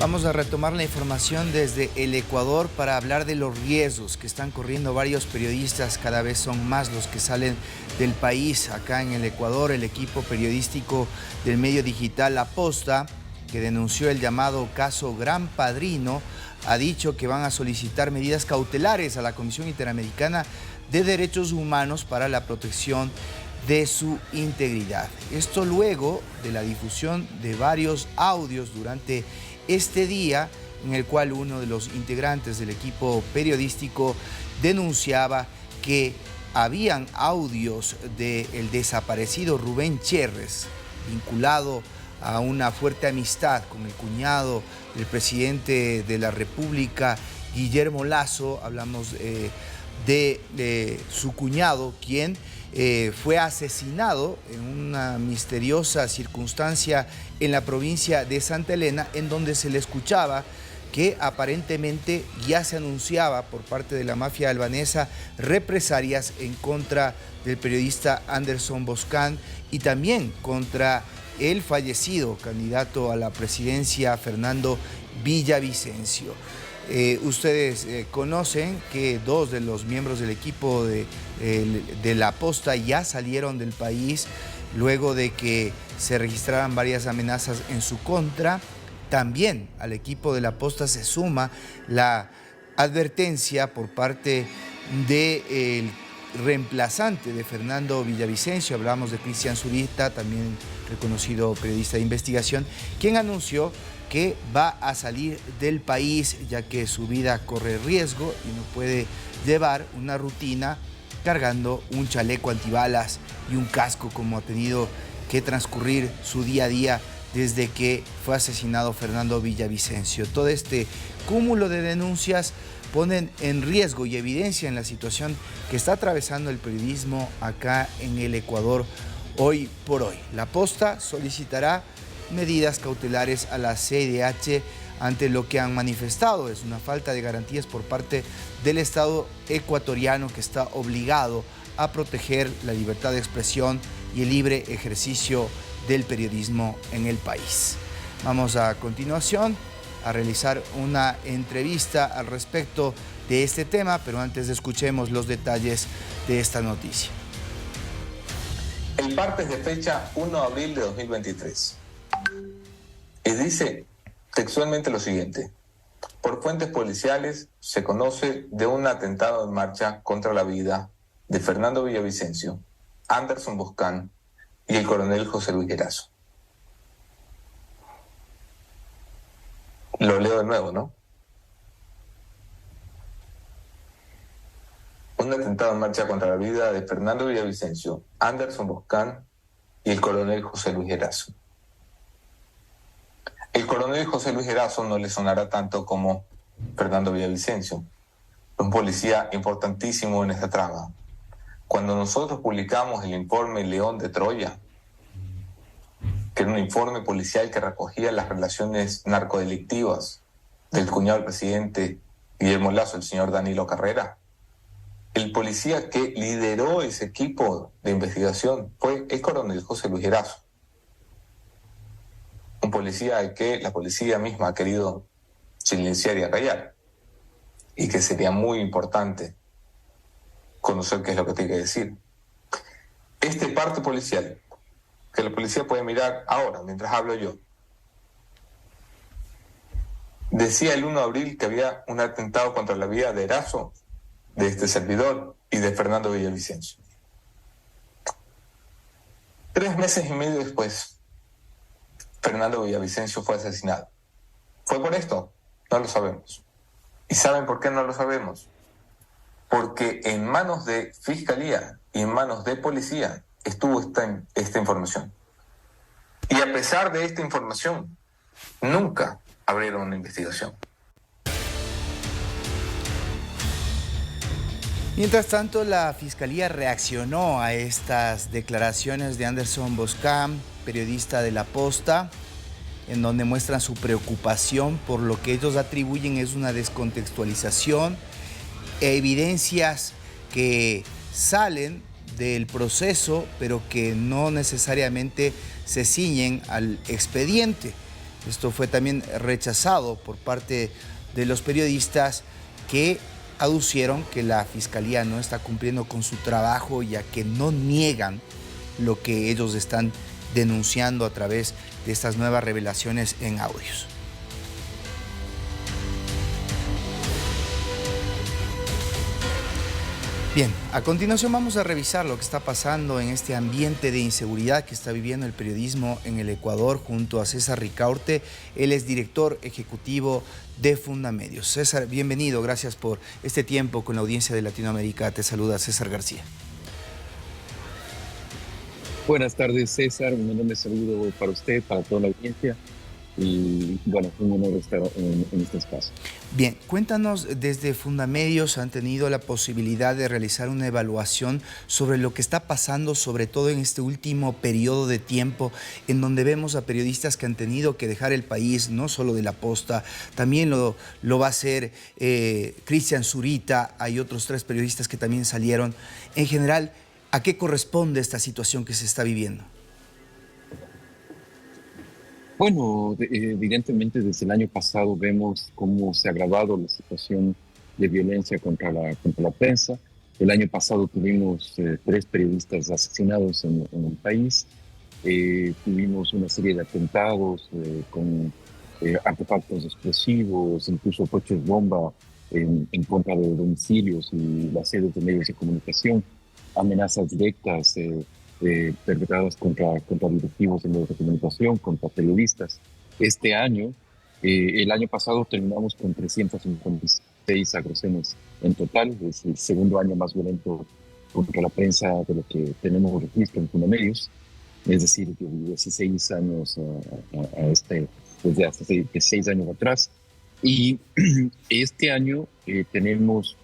Vamos a retomar la información desde el Ecuador para hablar de los riesgos que están corriendo varios periodistas. Cada vez son más los que salen del país. Acá en el Ecuador, el equipo periodístico del medio digital La Posta, que denunció el llamado caso Gran Padrino, ha dicho que van a solicitar medidas cautelares a la Comisión Interamericana de Derechos Humanos para la protección de su integridad. Esto luego de la difusión de varios audios durante este día, en el cual uno de los integrantes del equipo periodístico denunciaba que habían audios del desaparecido Rubén Cherres, vinculado a una fuerte amistad con el cuñado del presidente de la República, Guillermo Lasso. Hablamos de su cuñado, quien fue asesinado en una misteriosa circunstancia en la provincia de Santa Elena, en donde se le escuchaba que aparentemente ya se anunciaba por parte de la mafia albanesa represalias en contra del periodista Anderson Boscan y también contra el fallecido candidato a la presidencia Fernando Villavicencio. Ustedes conocen que dos de los miembros del equipo de La Posta ya salieron del país luego de que se registraran varias amenazas en su contra. También al equipo de La Posta se suma la advertencia por parte del reemplazante de Fernando Villavicencio. Hablamos de Cristian Zurita, también reconocido periodista de investigación, quien anunció que va a salir del país ya que su vida corre riesgo y no puede llevar una rutina cargando un chaleco antibalas y un casco como ha tenido que transcurrir su día a día desde que fue asesinado Fernando Villavicencio. Todo este cúmulo de denuncias ponen en riesgo y evidencia en la situación que está atravesando el periodismo acá en el Ecuador hoy por hoy. La Posta solicitará medidas cautelares a la CIDH ante lo que han manifestado. Es una falta de garantías por parte del Estado ecuatoriano, que está obligado a proteger la libertad de expresión y el libre ejercicio del periodismo en el país. Vamos a continuación a realizar una entrevista al respecto de este tema, pero antes escuchemos los detalles de esta noticia. El parte es de fecha 1 de abril de 2023. Y dice textualmente lo siguiente: por fuentes policiales se conoce de un atentado en marcha contra la vida de Fernando Villavicencio, Anderson Boscan y el coronel José Luis Erazo. Lo leo de nuevo, ¿no? Un atentado en marcha contra la vida de Fernando Villavicencio, Anderson Boscan y el coronel José Luis Erazo. El coronel José Luis Erazo no le sonará tanto como Fernando Villavicencio, un policía importantísimo en esta trama. Cuando nosotros publicamos el informe León de Troya, que era un informe policial que recogía las relaciones narcodelictivas del cuñado del presidente Guillermo Lasso, el señor Danilo Carrera, el policía que lideró ese equipo de investigación fue el coronel José Luis Erazo. Un policía al que la policía misma ha querido silenciar y acallar, y que sería muy importante conocer qué es lo que tiene que decir. Este parte policial, que la policía puede mirar ahora, mientras hablo yo, decía el 1 de abril que había un atentado contra la vida de Erazo, de este servidor y de Fernando Villavicencio. 3 meses y medio después, Fernando Villavicencio fue asesinado. ¿Fue por esto? No lo sabemos. ¿Y saben por qué no lo sabemos? Porque en manos de Fiscalía y en manos de Policía estuvo esta información. Y a pesar de esta información, nunca abrieron una investigación. Mientras tanto, la Fiscalía reaccionó a estas declaraciones de Anderson Boscan, periodista de La Posta, en donde muestran su preocupación por lo que ellos atribuyen es una descontextualización e evidencias que salen del proceso, pero que no necesariamente se ciñen al expediente. Esto fue también rechazado por parte de los periodistas que aducieron que la Fiscalía no está cumpliendo con su trabajo, ya que no niegan lo que ellos están denunciando a través de estas nuevas revelaciones en audios. Bien, a continuación vamos a revisar lo que está pasando en este ambiente de inseguridad que está viviendo el periodismo en el Ecuador junto a César Ricaurte. Él es director ejecutivo de Fundamedios. César, bienvenido, gracias por este tiempo con la audiencia de Latinoamérica. Te saluda César García. Buenas tardes, César. Un enorme saludo para usted, para toda la audiencia. Y bueno, un honor estar en este espacio. Bien, cuéntanos, desde Fundamedios han tenido la posibilidad de realizar una evaluación sobre lo que está pasando, sobre todo en este último periodo de tiempo, en donde vemos a periodistas que han tenido que dejar el país, no solo de La Posta, también lo va a hacer Cristian Zurita, hay otros 3 periodistas que también salieron. En general, ¿a qué corresponde esta situación que se está viviendo? Bueno, evidentemente desde el año pasado vemos cómo se ha agravado la situación de violencia contra la prensa. El año pasado tuvimos 3 periodistas asesinados en el país. Tuvimos una serie de atentados con artefactos explosivos, incluso coches bomba en contra de domicilios y las sedes de medios de comunicación, amenazas directas perpetradas contra directivos de medios de comunicación, contra periodistas. Este año, el año pasado terminamos con 356 agresiones en total. Es el segundo año más violento contra la prensa de lo que tenemos registro en Fundamedios. Es decir, de 16 años desde hace 6 años atrás. Y este año tenemos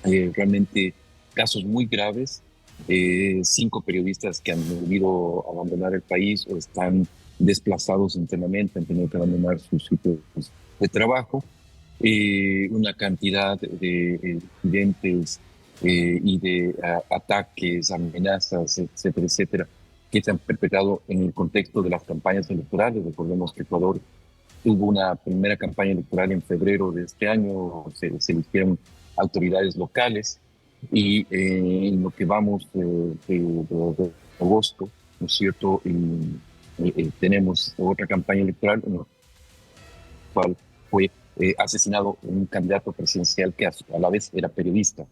realmente casos muy graves. 5 periodistas que han debido abandonar el país o están desplazados internamente, han tenido que abandonar sus sitios de trabajo. Una cantidad de incidentes y de ataques, amenazas, etcétera, etcétera, que se han perpetrado en el contexto de las campañas electorales. Recordemos que Ecuador tuvo una primera campaña electoral en febrero de este año, se eligieron autoridades locales y en lo que vamos de agosto, ¿no es cierto? Tenemos otra campaña electoral en la cual fue asesinado un candidato presidencial que a la vez era periodista.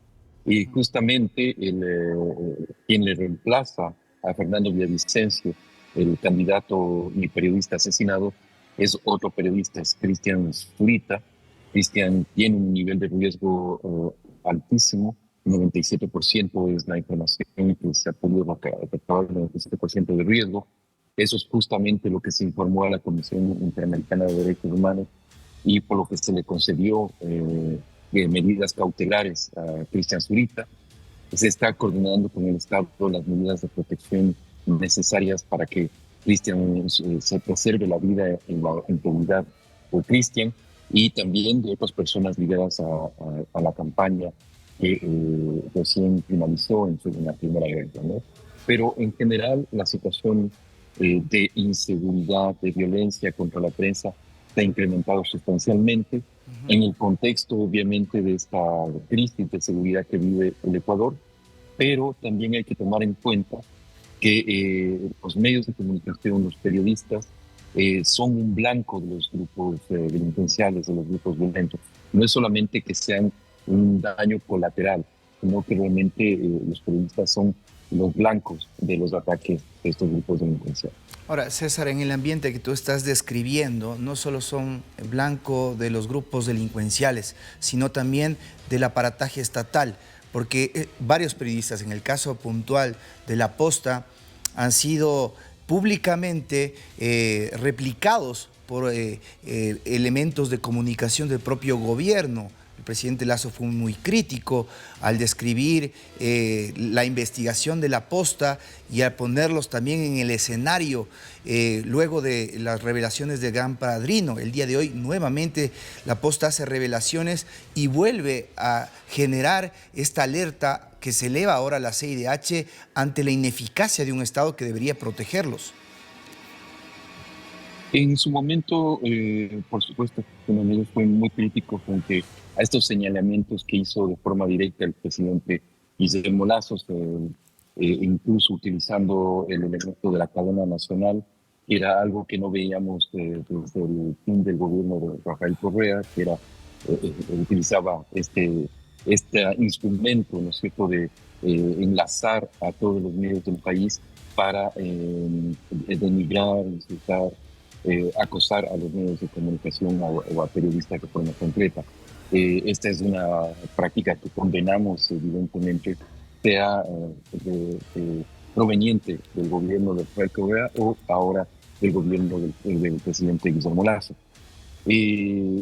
Y justamente quien le reemplaza a Fernando Villavicencio, el candidato y periodista asesinado, es otro periodista, es Cristian Zurita. Cristian tiene un nivel de riesgo altísimo, 97% es la información que se ha podido detectar, 97% de riesgo. Eso es justamente lo que se informó a la Comisión Interamericana de Derechos Humanos y por lo que se le concedió medidas cautelares a Cristian Zurita. Se está coordinando con el Estado las medidas de protección necesarias para que Cristian se preserve la vida y la integridad de Cristian y también de otras personas ligadas a la campaña que recién finalizó en la primera guerra, ¿no? Pero en general la situación de inseguridad, de violencia contra la prensa se ha incrementado sustancialmente en el contexto obviamente de esta crisis de seguridad que vive el Ecuador, pero también hay que tomar en cuenta que los medios de comunicación, los periodistas, son un blanco de los grupos delincuenciales, de los grupos violentos. No es solamente que sean un daño colateral, sino que realmente los periodistas son los blancos de los ataques de estos grupos delincuenciales. Ahora, César, en el ambiente que tú estás describiendo, no solo son blanco de los grupos delincuenciales, sino también del aparataje estatal, porque varios periodistas, en el caso puntual de La Posta, han sido públicamente replicados por elementos de comunicación del propio gobierno. El presidente Lasso fue muy crítico al describir la investigación de La Posta y al ponerlos también en el escenario luego de las revelaciones del Gran Padrino. El día de hoy nuevamente La Posta hace revelaciones y vuelve a generar esta alerta que se eleva ahora a la CIDH ante la ineficacia de un Estado que debería protegerlos. En su momento, por supuesto, fue muy crítico frente a estos señalamientos que hizo de forma directa el presidente Guillermo Lasso, incluso utilizando el elemento de la cadena nacional, que era algo que no veíamos desde el fin del gobierno de Rafael Correa, que era, utilizaba este instrumento, ¿no es cierto?, de enlazar a todos los medios del país para denigrar, insultar, acosar a los medios de comunicación o a periodistas de forma concreta. Esta es una práctica que condenamos, evidentemente, sea proveniente del gobierno de Rafael Correa o ahora del gobierno del presidente Guillermo Lasso.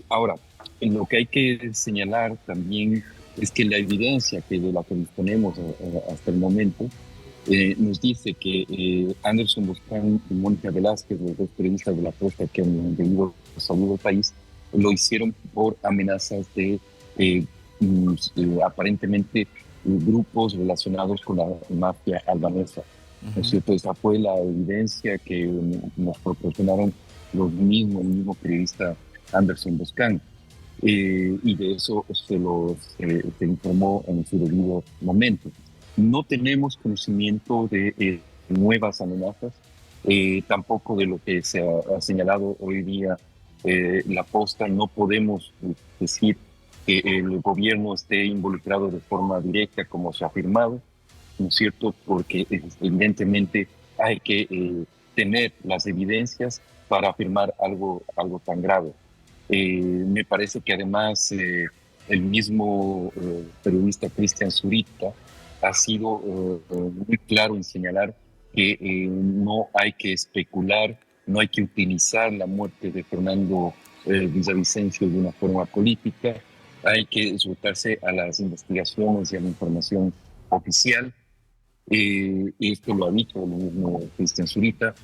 Ahora, lo que hay que señalar también es que la evidencia de la que disponemos hasta el momento nos dice que Anderson Boscan y Mónica Velázquez, los dos periodistas de la posta que han debido salir del país, lo hicieron por amenazas de aparentemente grupos relacionados con la mafia albanesa. ¿No es cierto? Esa fue la evidencia que nos proporcionaron el mismo periodista Anderson Boscan. Y de eso se informó en su debido momento. No tenemos conocimiento de nuevas amenazas, tampoco de lo que se ha señalado hoy día la posta. No podemos decir que el gobierno esté involucrado de forma directa como se ha afirmado, ¿no es cierto? Porque evidentemente hay que tener las evidencias para afirmar algo tan grave. Me parece que además el mismo periodista Cristian Zurita ha sido muy claro en señalar que no hay que especular, no hay que utilizar la muerte de Fernando Villavicencio de una forma política, hay que sujetarse a las investigaciones y a la información oficial. Esto lo ha dicho el mismo Cristian Zurita,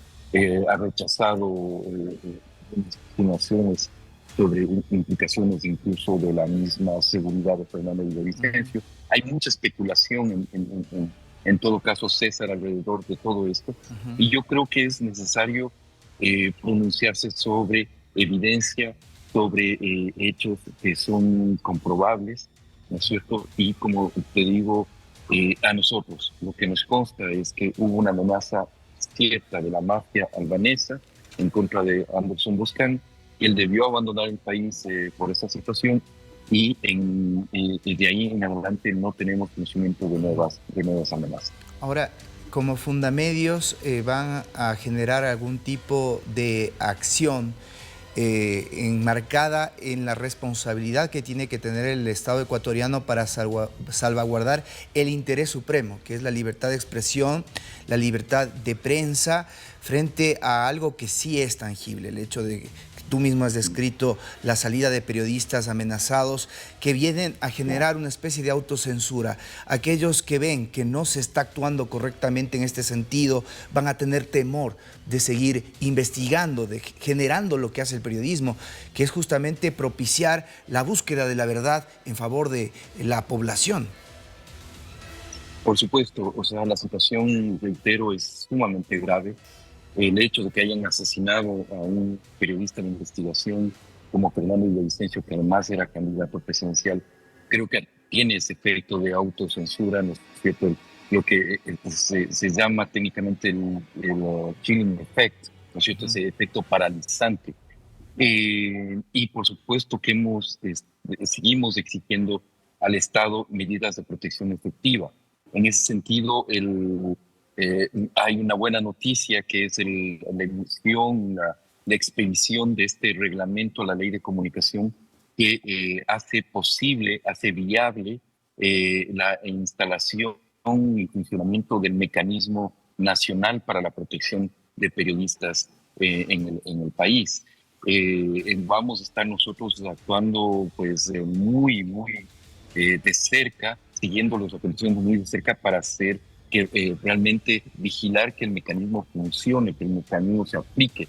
ha rechazado insinuaciones sobre implicaciones incluso de la misma seguridad de Fernando Villavicencio. Hay mucha especulación en todo caso, César, alrededor de todo esto. Y yo creo que es necesario pronunciarse sobre evidencia, sobre hechos que son comprobables, ¿no es cierto? Y como te digo, a nosotros lo que nos consta es que hubo una amenaza cierta de la mafia albanesa en contra de Anderson Boscan. Él debió abandonar el país por esa situación y de ahí en adelante no tenemos conocimiento de nuevas amenazas. Ahora, como Fundamedios van a generar algún tipo de acción enmarcada en la responsabilidad que tiene que tener el Estado ecuatoriano para salvaguardar el interés supremo, que es la libertad de expresión, la libertad de prensa, frente a algo que sí es tangible, el hecho de que tú mismo has descrito la salida de periodistas amenazados que vienen a generar una especie de autocensura. Aquellos que ven que no se está actuando correctamente en este sentido van a tener temor de seguir investigando, generando lo que hace el periodismo, que es justamente propiciar la búsqueda de la verdad en favor de la población. Por supuesto, o sea, la situación, reitero, es sumamente grave. El hecho de que hayan asesinado a un periodista de investigación como Fernando Villavicencio, que además era candidato presidencial, creo que tiene ese efecto de autocensura, ¿no es cierto? Lo que se llama técnicamente el chilling effect, ¿no es cierto? Ese efecto paralizante. Y por supuesto que seguimos exigiendo al Estado medidas de protección efectiva. En ese sentido, hay una buena noticia que es la emisión, la expedición de este reglamento a la Ley de Comunicación que hace posible, hace viable la instalación y funcionamiento del mecanismo nacional para la protección de periodistas en el país. Vamos a estar nosotros actuando pues muy de cerca, siguiendo las operaciones muy de cerca para hacer que realmente vigilar que el mecanismo funcione, que el mecanismo se aplique,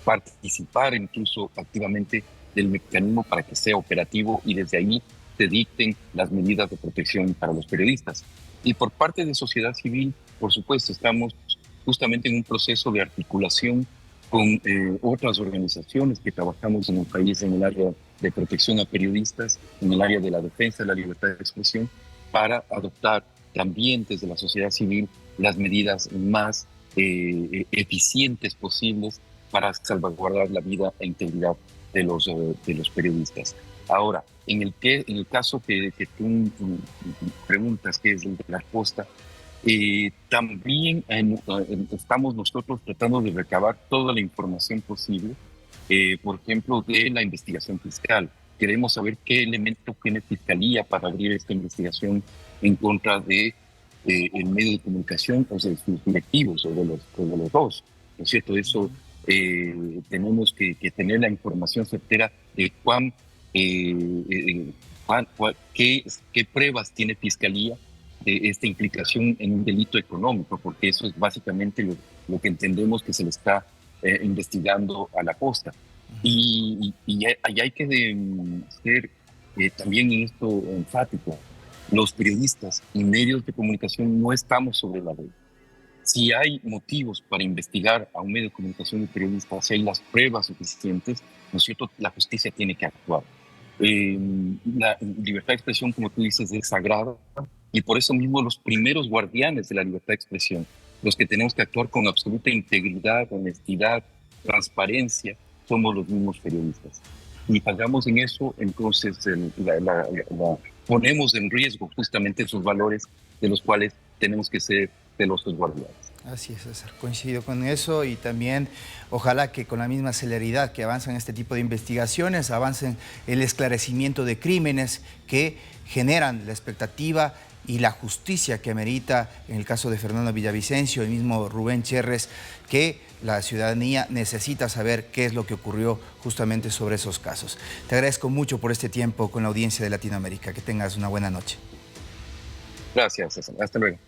participar incluso activamente del mecanismo para que sea operativo y desde ahí se dicten las medidas de protección para los periodistas. Y por parte de sociedad civil, por supuesto, estamos justamente en un proceso de articulación con otras organizaciones que trabajamos en el país en el área de protección a periodistas, en el área de la defensa de la libertad de expresión, para adoptar también desde la sociedad civil las medidas más eficientes posibles para salvaguardar la vida e integridad de los periodistas. Ahora, en el caso que tú preguntas, que es el de la costa, también estamos nosotros tratando de recabar toda la información posible, por ejemplo, de la investigación fiscal. Queremos saber qué elemento tiene Fiscalía para abrir esta investigación en contra de el medio de comunicación o de sus directivos o de los dos, ¿no es cierto? Eso tenemos que tener la información certera de qué pruebas tiene Fiscalía de esta implicación en un delito económico, porque eso es básicamente lo que entendemos que se le está investigando a la costa. Y hay que ser también en esto enfático. Los periodistas y medios de comunicación no estamos sobre la ley. Si hay motivos para investigar a un medio de comunicación y periodistas, si hay las pruebas suficientes, ¿no es cierto?, la justicia tiene que actuar. La libertad de expresión, como tú dices, es sagrada, y por eso mismo los primeros guardianes de la libertad de expresión, los que tenemos que actuar con absoluta integridad, honestidad, transparencia, somos los mismos periodistas. Y fallamos en eso, entonces ponemos en riesgo justamente esos valores de los cuales tenemos que ser celosos guardianes. Así es, César. Coincido con eso, y también ojalá que con la misma celeridad que avanzan este tipo de investigaciones, avancen el esclarecimiento de crímenes que generan la expectativa y la justicia que amerita, en el caso de Fernando Villavicencio, el mismo Rubén Cherres, que la ciudadanía necesita saber qué es lo que ocurrió justamente sobre esos casos. Te agradezco mucho por este tiempo con la audiencia de Latinoamérica. Que tengas una buena noche. Gracias, César. Hasta luego.